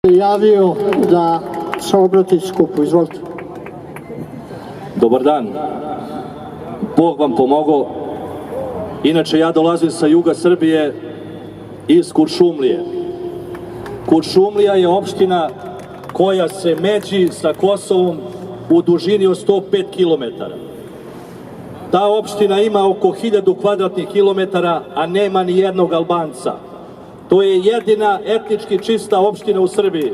Javio da se obrati skupu, izvolite. Dobar dan, Bog vam pomogao. Inače, ja dolazim sa juga Srbije, iz Kuršumlije. Kuršumlija je opština koja se međi sa Kosovom u dužini od 105 km. Ta opština ima oko 1000 kvadratnih kilometara, a nema ni jednog Albanca. To je jedina etnički čista opština u Srbiji.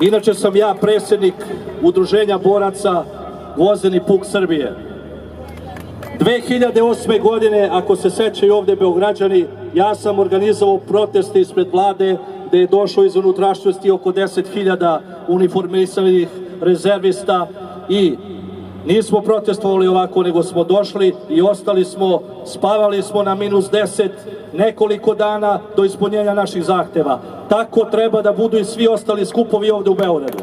Inače sam ja predsjednik Udruženja boraca Gvozdeni puk Srbije. 2008. godine, ako se sećaju ovde Beograđani, ja sam organizovao proteste ispred vlade gde je došlo iz unutrašnjosti oko 10.000 uniformisanih rezervista i nismo protestovali ovako, nego smo došli i ostali smo, spavali smo na -10 nekoliko dana do ispunjenja naših zahteva. Tako treba da budu i svi ostali skupovi ovde u Beogradu.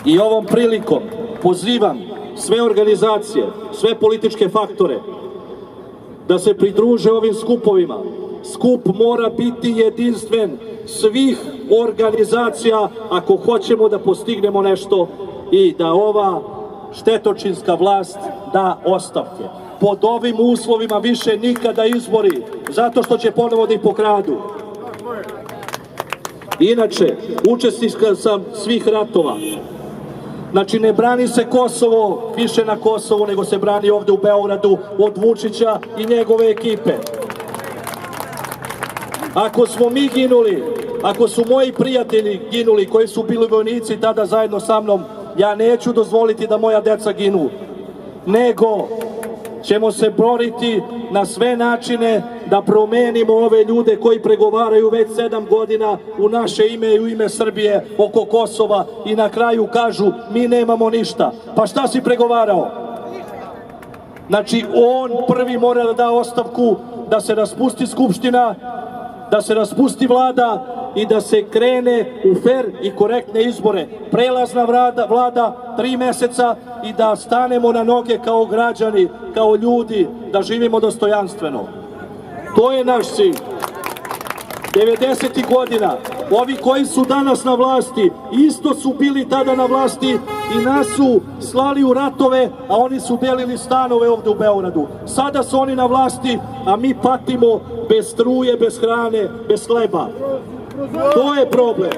I ovom prilikom pozivam sve organizacije, sve političke faktore da se pridruže ovim skupovima. Skup mora biti jedinstven svih organizacija ako hoćemo da postignemo nešto i da ova štetočinska vlast da ostavke. Pod ovim uslovima više nikada izbori, zato što će ponovo da ih pokradu. Inače, učesnik sam svih ratova. Znači, ne brani se Kosovo više na Kosovu, nego se brani ovde u Beogradu od Vučića i njegove ekipe. Ako smo mi ginuli, ako su moji prijatelji ginuli, koji su bili vojnici tada zajedno sa mnom, ja neću dozvoliti da moja deca ginu, nego ćemo se boriti na sve načine da promenimo ove ljude koji pregovaraju već 7 godina u naše ime i u ime Srbije oko Kosova i na kraju kažu mi nemamo ništa. Pa šta si pregovarao? Znači, on prvi mora da da ostavku, da se raspusti Skupština, da se raspusti vlada i da se krene u fer i korektne izbore. Prelazna vlada 3 meseca i da stanemo na noge kao građani, kao ljudi, da živimo dostojanstveno. To je naš cilj. 90. godina, ovi koji su danas na vlasti, isto su bili tada na vlasti i nas su slali u ratove, a oni su delili stanove ovde u Beogradu. Sada su oni na vlasti, a mi patimo bez struje, bez hrane, bez hleba. To je problem.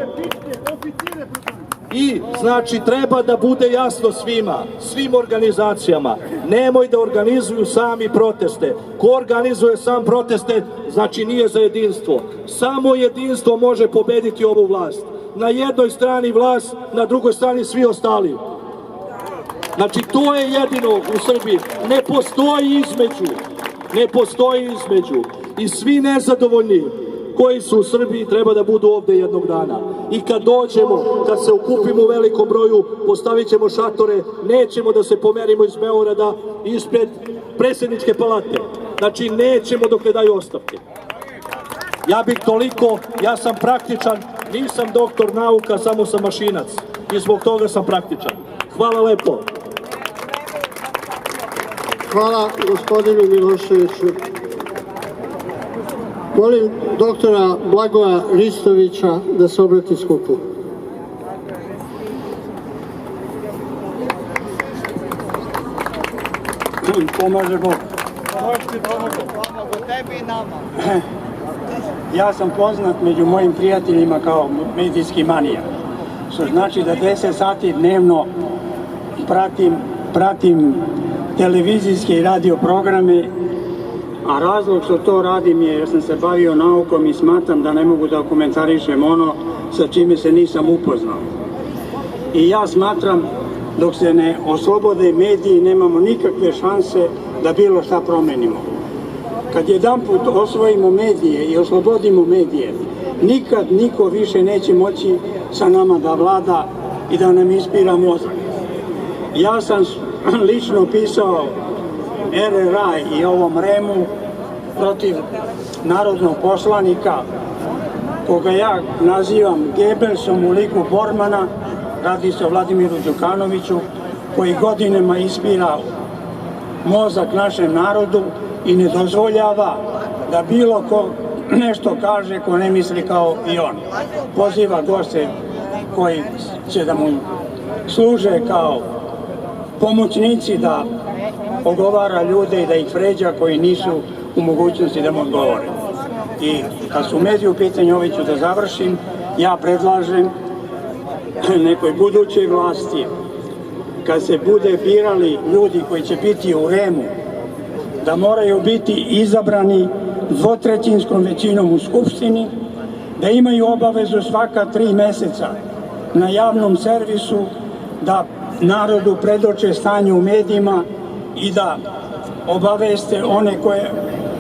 I, znači, treba da bude jasno svima, svim organizacijama, nemoj da organizuju sami proteste. Ko organizuje sam proteste, znači nije za jedinstvo. Samo jedinstvo može pobediti ovu vlast. Na jednoj strani vlast, na drugoj strani svi ostali. Znači, to je jedino u Srbiji. Ne postoji između. Ne postoji između. I svi nezadovoljni koji su u Srbiji treba da budu ovde jednog dana. I kad dođemo, kad se okupimo u velikom broju, postavit ćemo šatore, nećemo da se pomerimo iz Beograda ispred predsjedničke palate. Znači, nećemo dok ne daju ostavke. Ja bih toliko, ja sam praktičan, nisam doktor nauka, samo sam mašinac. I zbog toga sam praktičan. Hvala lepo. Hvala gospodinu Miloševiću. Molim doktora Blagoja Ristovića da se obrati skupu. Pomaže Bog. Ja sam poznat među mojim prijateljima kao medijski manija, što znači da 10 sati dnevno pratim televizijske i radio programe, a razlog što to radim je jer sam se bavio naukom i smatram da ne mogu da komentarišem ono sa čime se nisam upoznao. I ja smatram dok se ne oslobode mediji nemamo nikakve šanse da bilo šta promenimo. Kad jedanput osvojimo medije i oslobodimo medije, nikad niko više neće moći sa nama da vlada i da nam ispira mozak. Ja sam lično pisao RRA i ovom REM-u protiv narodnog poslanika koga ja nazivam Gebelsom u liku Bormana, radi se o Vladimiru Đukanoviću, koji godinama ispira mozak našem narodu i ne dozvoljava da bilo ko nešto kaže ko ne misli kao i on. Poziva goste koji će da mu služe kao pomoćnici da ogovara ljude i da ih vređa koji nisu u mogućnosti da mu odgovore. I kad su mediji u pitanju, ovaj ću da završim, ja predlažem nekoj budućoj vlasti, kad se bude birali ljudi koji će biti u REM-u, da moraju biti izabrani dvotrećinskom većinom u Skupštini, da imaju obavezu svaka 3 meseca na javnom servisu da narodu predoče stanje u medijima i da obaveste one koje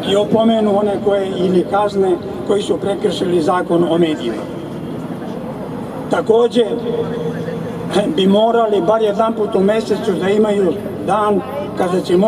i opomenu one koje ili kazne koji su prekršili zakon o medijima. Takođe bi morali bar jedan put u mesecu da imaju dan kada će moći